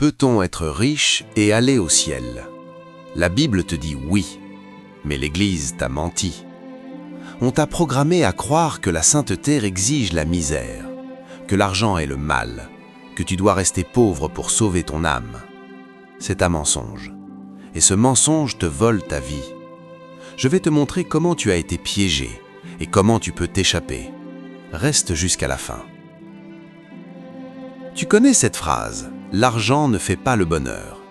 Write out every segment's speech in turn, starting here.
Peut-on être riche et aller au ciel? La Bible te dit oui, mais l'Église t'a menti. On t'a programmé à croire que la sainteté exige la misère, que l'argent est le mal, que tu dois rester pauvre pour sauver ton âme. C'est un mensonge. Et ce mensonge te vole ta vie. Je vais te montrer comment tu as été piégé et comment tu peux t'échapper. Reste jusqu'à la fin. Tu connais cette phrase, « L'argent ne fait pas le bonheur ».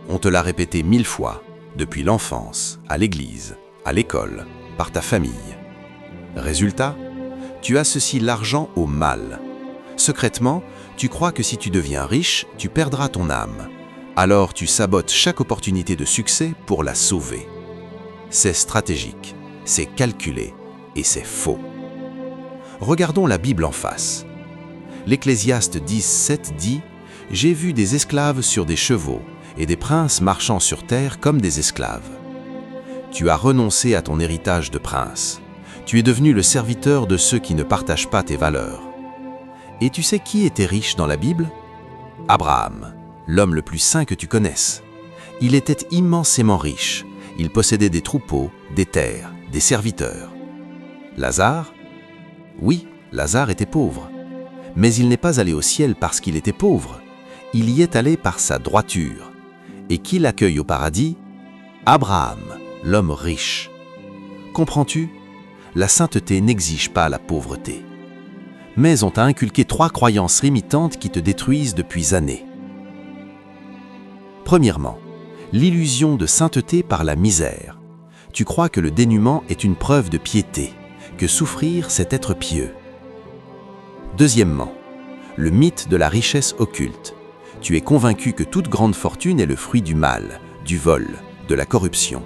On te l'a répété 1000 fois, depuis l'enfance, à l'église, à l'école, par ta famille. Résultat, tu associes l'argent au mal. Secrètement, tu crois que si tu deviens riche, tu perdras ton âme. Alors tu sabotes chaque opportunité de succès pour la sauver. C'est stratégique, c'est calculé et c'est faux. Regardons la Bible en face. L'Ecclésiaste 10:7 dit « J'ai vu des esclaves sur des chevaux et des princes marchant sur terre comme des esclaves. » Tu as renoncé à ton héritage de prince. Tu es devenu le serviteur de ceux qui ne partagent pas tes valeurs. Et tu sais qui était riche dans la Bible? Abraham, l'homme le plus saint que tu connaisses. Il était immensément riche. Il possédait des troupeaux, des terres, des serviteurs. Lazare? Oui, Lazare était pauvre. Mais il n'est pas allé au ciel parce qu'il était pauvre. Il y est allé par sa droiture. Et qui l'accueille au paradis? Abraham, l'homme riche. Comprends-tu? La sainteté n'exige pas la pauvreté. Mais on t'a inculqué 3 croyances limitantes qui te détruisent depuis années. Premièrement, l'illusion de sainteté par la misère. Tu crois que le dénuement est une preuve de piété, que souffrir, c'est être pieux. Deuxièmement, le mythe de la richesse occulte. Tu es convaincu que toute grande fortune est le fruit du mal, du vol, de la corruption.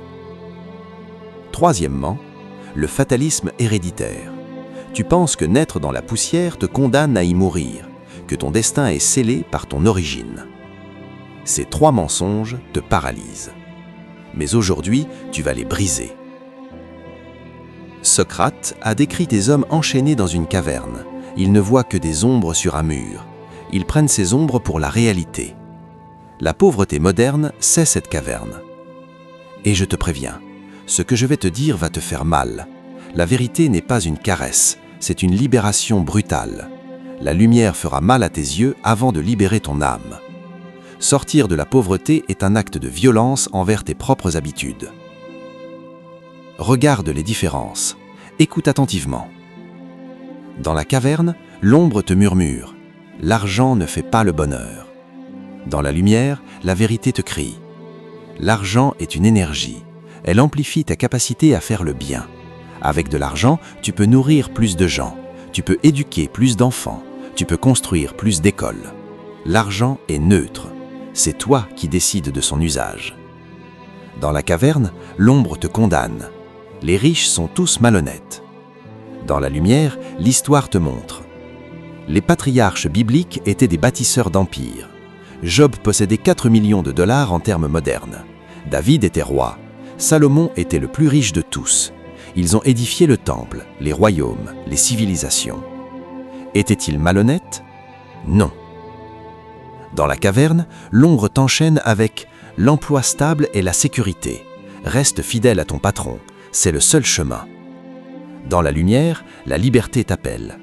Troisièmement, le fatalisme héréditaire. Tu penses que naître dans la poussière te condamne à y mourir, que ton destin est scellé par ton origine. Ces 3 mensonges te paralysent. Mais aujourd'hui, tu vas les briser. Socrate a décrit des hommes enchaînés dans une caverne. Ils ne voient que des ombres sur un mur. Ils prennent ces ombres pour la réalité. La pauvreté moderne, c'est cette caverne. Et je te préviens, ce que je vais te dire va te faire mal. La vérité n'est pas une caresse, c'est une libération brutale. La lumière fera mal à tes yeux avant de libérer ton âme. Sortir de la pauvreté est un acte de violence envers tes propres habitudes. Regarde les différences. Écoute attentivement. Dans la caverne, l'ombre te murmure. L'argent ne fait pas le bonheur. Dans la lumière, la vérité te crie. L'argent est une énergie. Elle amplifie ta capacité à faire le bien. Avec de l'argent, tu peux nourrir plus de gens. Tu peux éduquer plus d'enfants. Tu peux construire plus d'écoles. L'argent est neutre. C'est toi qui décides de son usage. Dans la caverne, l'ombre te condamne. Les riches sont tous malhonnêtes. Dans la lumière, l'histoire te montre. Les patriarches bibliques étaient des bâtisseurs d'empires. Job possédait 4 millions de dollars en termes modernes. David était roi. Salomon était le plus riche de tous. Ils ont édifié le temple, les royaumes, les civilisations. Étaient-ils malhonnêtes? Non. Dans la caverne, l'ombre t'enchaîne avec l'emploi stable et la sécurité. Reste fidèle à ton patron, c'est le seul chemin. Dans la lumière, la liberté t'appelle.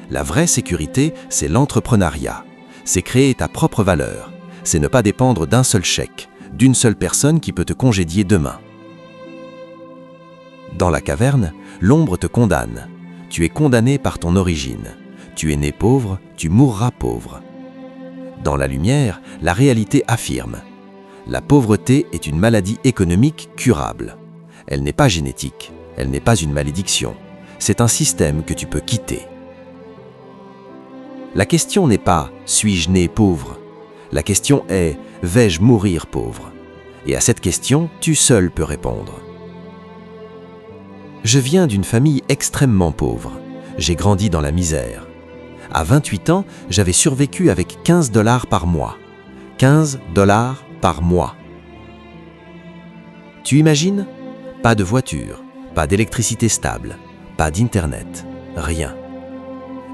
La vraie sécurité, c'est l'entrepreneuriat. C'est créer ta propre valeur. C'est ne pas dépendre d'un seul chèque, d'une seule personne qui peut te congédier demain. Dans la caverne, l'ombre te condamne. Tu es condamné par ton origine. Tu es né pauvre, tu mourras pauvre. Dans la lumière, la réalité affirme. La pauvreté est une maladie économique curable. Elle n'est pas génétique, elle n'est pas une malédiction. C'est un système que tu peux quitter. La question n'est pas « suis-je né pauvre ?» La question est « vais-je mourir pauvre ?» Et à cette question, tu seul peux répondre. Je viens d'une famille extrêmement pauvre. J'ai grandi dans la misère. À 28 ans, j'avais survécu avec 15 $ par mois. 15 $ par mois. Tu imagines? Pas de voiture, pas d'électricité stable, pas d'internet, rien.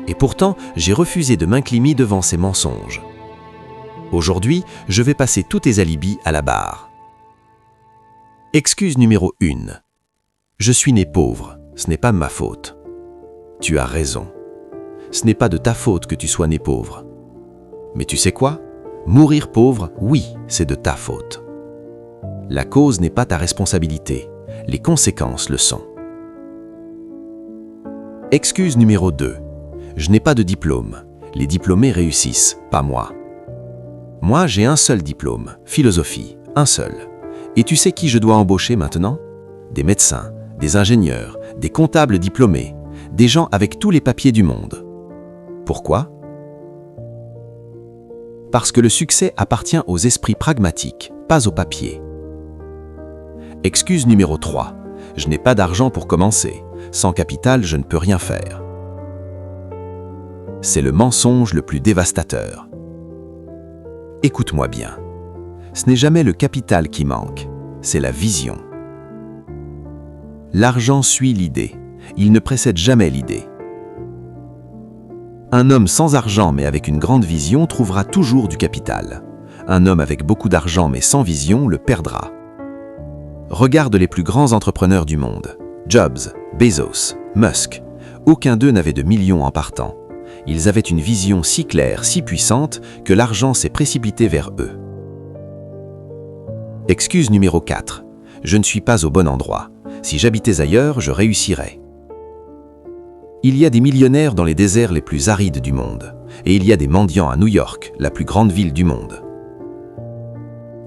Et pourtant, j'ai refusé de m'incliner devant ces mensonges. Aujourd'hui, je vais passer tous tes alibis à la barre. Excuse numéro 1. Je suis né pauvre, ce n'est pas de ma faute. Tu as raison. Ce n'est pas de ta faute que tu sois né pauvre. Mais tu sais quoi? Mourir pauvre, oui, c'est de ta faute. La cause n'est pas ta responsabilité, les conséquences le sont. Excuse numéro 2. Je n'ai pas de diplôme. Les diplômés réussissent, pas moi. Moi, j'ai un seul diplôme, philosophie, un seul. Et tu sais qui je dois embaucher maintenant? Des médecins, des ingénieurs, des comptables diplômés, des gens avec tous les papiers du monde. Pourquoi? Parce que le succès appartient aux esprits pragmatiques, pas aux papiers. Excuse numéro 3. Je n'ai pas d'argent pour commencer. Sans capital, je ne peux rien faire. C'est le mensonge le plus dévastateur. Écoute-moi bien. Ce n'est jamais le capital qui manque, c'est la vision. L'argent suit l'idée. Il ne précède jamais l'idée. Un homme sans argent mais avec une grande vision trouvera toujours du capital. Un homme avec beaucoup d'argent mais sans vision le perdra. Regarde les plus grands entrepreneurs du monde. Jobs, Bezos, Musk. Aucun d'eux n'avait de millions en partant. Ils avaient une vision si claire, si puissante, que l'argent s'est précipité vers eux. Excuse numéro 4. Je ne suis pas au bon endroit. Si j'habitais ailleurs, je réussirais. Il y a des millionnaires dans les déserts les plus arides du monde. Et il y a des mendiants à New York, la plus grande ville du monde.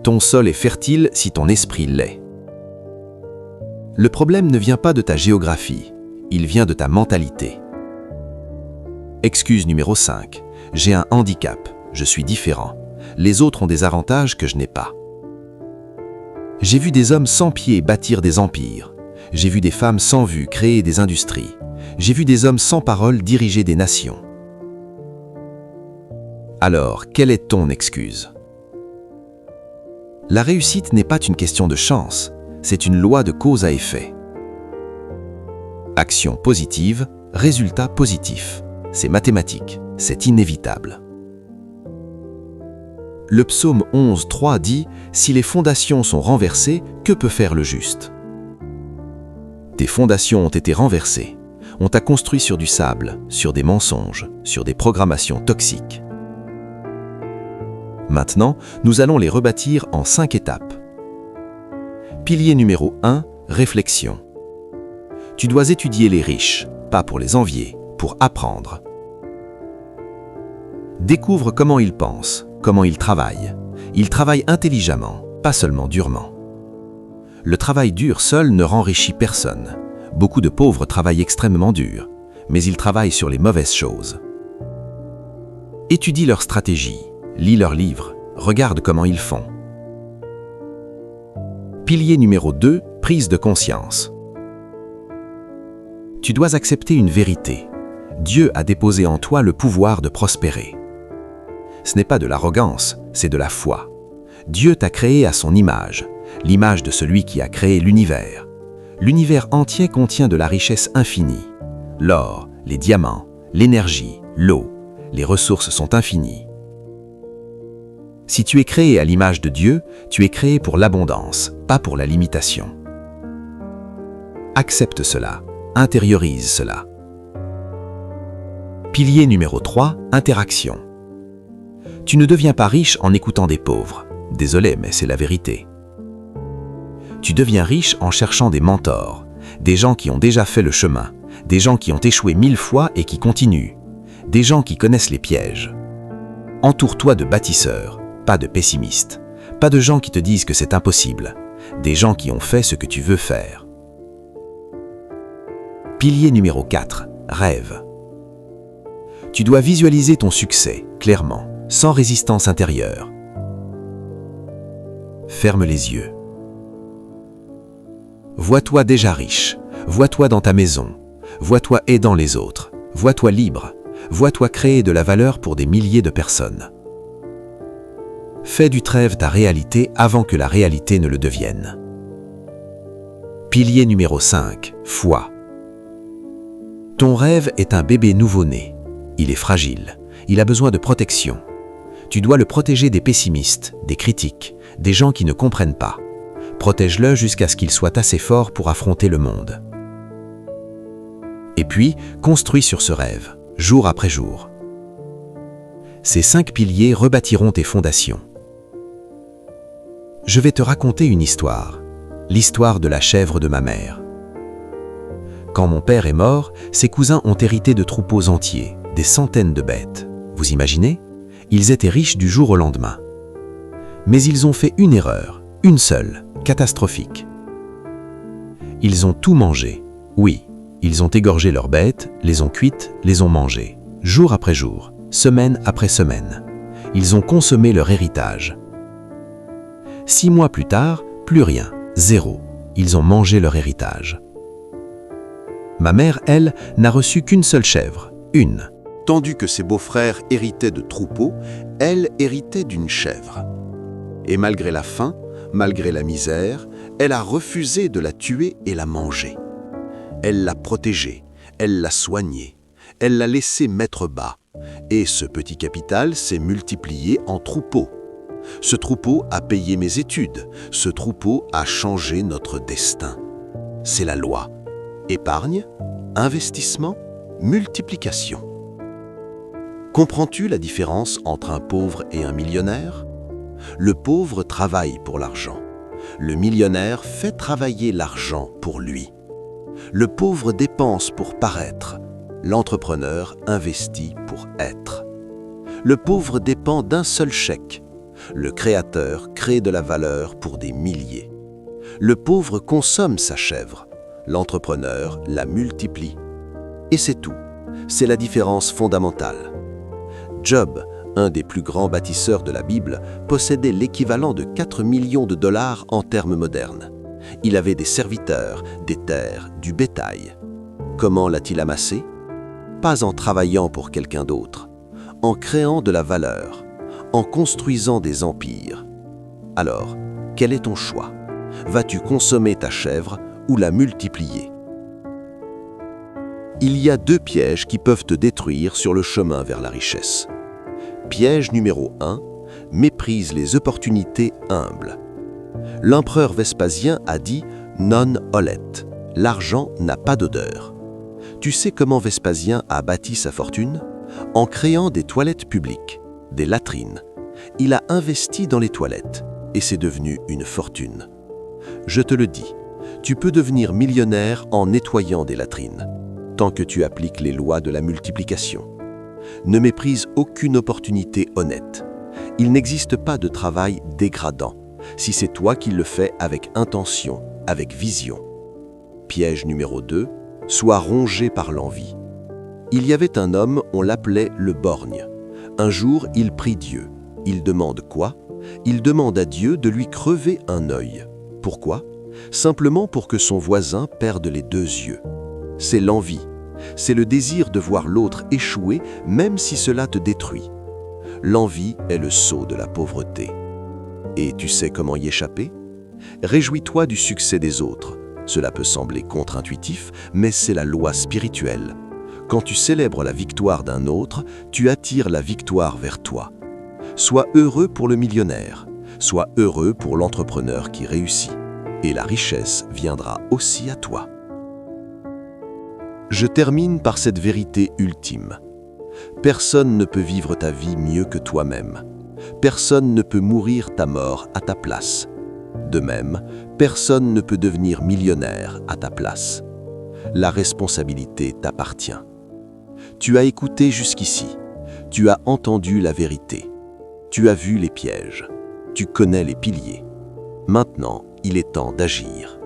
Ton sol est fertile si ton esprit l'est. Le problème ne vient pas de ta géographie, il vient de ta mentalité. Excuse numéro 5. J'ai un handicap, je suis différent. Les autres ont des avantages que je n'ai pas. J'ai vu des hommes sans pied bâtir des empires. J'ai vu des femmes sans vue créer des industries. J'ai vu des hommes sans parole diriger des nations. Alors, quelle est ton excuse? La réussite n'est pas une question de chance, c'est une loi de cause à effet. Action positive, résultat positif. C'est mathématique, c'est inévitable. Le psaume 11.3 dit « Si les fondations sont renversées, que peut faire le juste ?» Tes fondations ont été renversées. On t'a construit sur du sable, sur des mensonges, sur des programmations toxiques. Maintenant, nous allons les rebâtir en 5 étapes. Pilier numéro 1, réflexion. Tu dois étudier les riches, pas pour les envier, pour apprendre. Découvre comment ils pensent, comment ils travaillent. Ils travaillent intelligemment, pas seulement durement. Le travail dur seul ne renrichit personne. Beaucoup de pauvres travaillent extrêmement dur, mais ils travaillent sur les mauvaises choses. Étudie leur stratégie, lis leurs livres, regarde comment ils font. Pilier numéro 2, prise de conscience. Tu dois accepter une vérité. Dieu a déposé en toi le pouvoir de prospérer. Ce n'est pas de l'arrogance, c'est de la foi. Dieu t'a créé à son image, l'image de celui qui a créé l'univers. L'univers entier contient de la richesse infinie. L'or, les diamants, l'énergie, l'eau, les ressources sont infinies. Si tu es créé à l'image de Dieu, tu es créé pour l'abondance, pas pour la limitation. Accepte cela, intériorise cela. Pilier numéro 3, interaction. Tu ne deviens pas riche en écoutant des pauvres. Désolé, mais c'est la vérité. Tu deviens riche en cherchant des mentors, des gens qui ont déjà fait le chemin, des gens qui ont échoué 1000 fois et qui continuent, des gens qui connaissent les pièges. Entoure-toi de bâtisseurs, pas de pessimistes, pas de gens qui te disent que c'est impossible, des gens qui ont fait ce que tu veux faire. Pilier numéro 4, rêve. Tu dois visualiser ton succès, clairement, sans résistance intérieure. Ferme les yeux. Vois-toi déjà riche, vois-toi dans ta maison, vois-toi aidant les autres, vois-toi libre, vois-toi créer de la valeur pour des milliers de personnes. Fais du rêve ta réalité avant que la réalité ne le devienne. Pilier numéro 5, foi. Ton rêve est un bébé nouveau-né. Il est fragile, il a besoin de protection. Tu dois le protéger des pessimistes, des critiques, des gens qui ne comprennent pas. Protège-le jusqu'à ce qu'il soit assez fort pour affronter le monde. Et puis, construis sur ce rêve, jour après jour. Ces 5 piliers rebâtiront tes fondations. Je vais te raconter une histoire, l'histoire de la chèvre de ma mère. Quand mon père est mort, ses cousins ont hérité de troupeaux entiers, des centaines de bêtes. Vous imaginez? Ils étaient riches du jour au lendemain. Mais ils ont fait une erreur, une seule, catastrophique. Ils ont tout mangé. Oui, ils ont égorgé leurs bêtes, les ont cuites, les ont mangées, jour après jour, semaine après semaine. Ils ont consommé leur héritage. 6 mois plus tard, plus rien, zéro. Ils ont mangé leur héritage. Ma mère, elle, n'a reçu qu'une seule chèvre, une. Tandis que ses beaux-frères héritaient de troupeaux, elle héritait d'une chèvre. Et malgré la faim, malgré la misère, elle a refusé de la tuer et la manger. Elle l'a protégée, elle l'a soignée, elle l'a laissée mettre bas. Et ce petit capital s'est multiplié en troupeaux. Ce troupeau a payé mes études, ce troupeau a changé notre destin. C'est la loi. Épargne, investissement, multiplication. Comprends-tu la différence entre un pauvre et un millionnaire? Le pauvre travaille pour l'argent. Le millionnaire fait travailler l'argent pour lui. Le pauvre dépense pour paraître. L'entrepreneur investit pour être. Le pauvre dépend d'un seul chèque. Le créateur crée de la valeur pour des milliers. Le pauvre consomme sa chèvre. L'entrepreneur la multiplie. Et c'est tout. C'est la différence fondamentale. Job, un des plus grands bâtisseurs de la Bible, possédait l'équivalent de 4 millions de dollars en termes modernes. Il avait des serviteurs, des terres, du bétail. Comment l'a-t-il amassé? Pas en travaillant pour quelqu'un d'autre, en créant de la valeur, en construisant des empires. Alors, quel est ton choix? Vas-tu consommer ta chèvre ou la multiplier? Il y a 2 pièges qui peuvent te détruire sur le chemin vers la richesse. Piège numéro 1, méprise les opportunités humbles. L'empereur Vespasien a dit « non olet », l'argent n'a pas d'odeur. Tu sais comment Vespasien a bâti sa fortune? En créant des toilettes publiques, des latrines. Il a investi dans les toilettes et c'est devenu une fortune. Je te le dis, tu peux devenir millionnaire en nettoyant des latrines, tant que tu appliques les lois de la multiplication. Ne méprise aucune opportunité honnête. Il n'existe pas de travail dégradant, si c'est toi qui le fais avec intention, avec vision. Piège numéro 2, sois rongé par l'envie. Il y avait un homme, on l'appelait le borgne. Un jour, il prie Dieu. Il demande quoi? Il demande à Dieu de lui crever un œil. Pourquoi? Simplement pour que son voisin perde les 2 yeux. C'est l'envie. C'est le désir de voir l'autre échouer, même si cela te détruit. L'envie est le sceau de la pauvreté. Et tu sais comment y échapper? Réjouis-toi du succès des autres. Cela peut sembler contre-intuitif, mais c'est la loi spirituelle. Quand tu célèbres la victoire d'un autre, tu attires la victoire vers toi. Sois heureux pour le millionnaire, sois heureux pour l'entrepreneur qui réussit, et la richesse viendra aussi à toi. Je termine par cette vérité ultime. Personne ne peut vivre ta vie mieux que toi-même. Personne ne peut mourir ta mort à ta place. De même, personne ne peut devenir millionnaire à ta place. La responsabilité t'appartient. Tu as écouté jusqu'ici. Tu as entendu la vérité. Tu as vu les pièges. Tu connais les piliers. Maintenant, il est temps d'agir.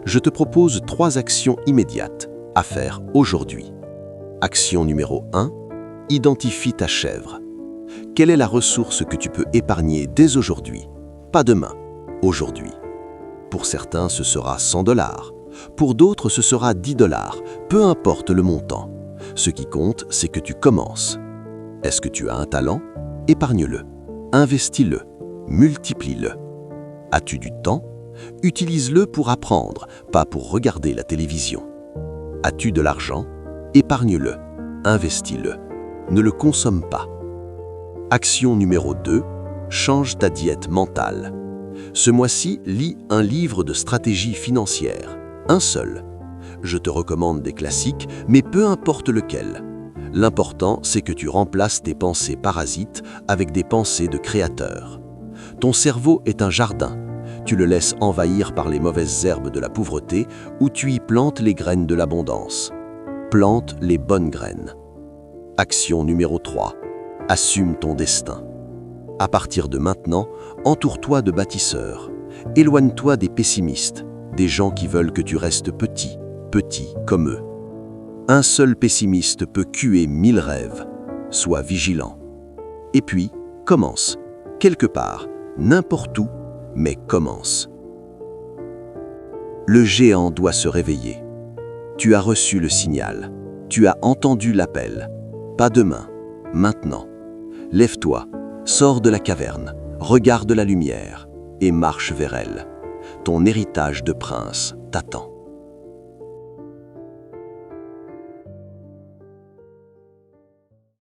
Je te propose 3 actions immédiates à faire aujourd'hui. Action numéro 1, identifie ta chèvre. Quelle est la ressource que tu peux épargner dès aujourd'hui? Pas demain, aujourd'hui. Pour certains, ce sera 100 $. Pour d'autres, ce sera 10 $. Peu importe le montant. Ce qui compte, c'est que tu commences. Est-ce que tu as un talent? Épargne-le. Investis-le. Multiplie-le. As-tu du temps? Utilise-le pour apprendre, pas pour regarder la télévision. As-tu de l'argent? Épargne-le. Investis-le. Ne le consomme pas. Action numéro 2, change ta diète mentale. Ce mois-ci, lis un livre de stratégie financière, un seul. Je te recommande des classiques, mais peu importe lequel. L'important, c'est que tu remplaces tes pensées parasites avec des pensées de créateur. Ton cerveau est un jardin. Tu le laisses envahir par les mauvaises herbes de la pauvreté ou tu y plantes les graines de l'abondance. Plante les bonnes graines. Action numéro 3. Assume ton destin. À partir de maintenant, entoure-toi de bâtisseurs. Éloigne-toi des pessimistes, des gens qui veulent que tu restes petit comme eux. Un seul pessimiste peut tuer 1000 rêves. Sois vigilant. Et puis, commence. Quelque part, n'importe où, mais commence. Le géant doit se réveiller. Tu as reçu le signal. Tu as entendu l'appel. Pas demain, maintenant. Lève-toi, sors de la caverne, regarde la lumière et marche vers elle. Ton héritage de prince t'attend.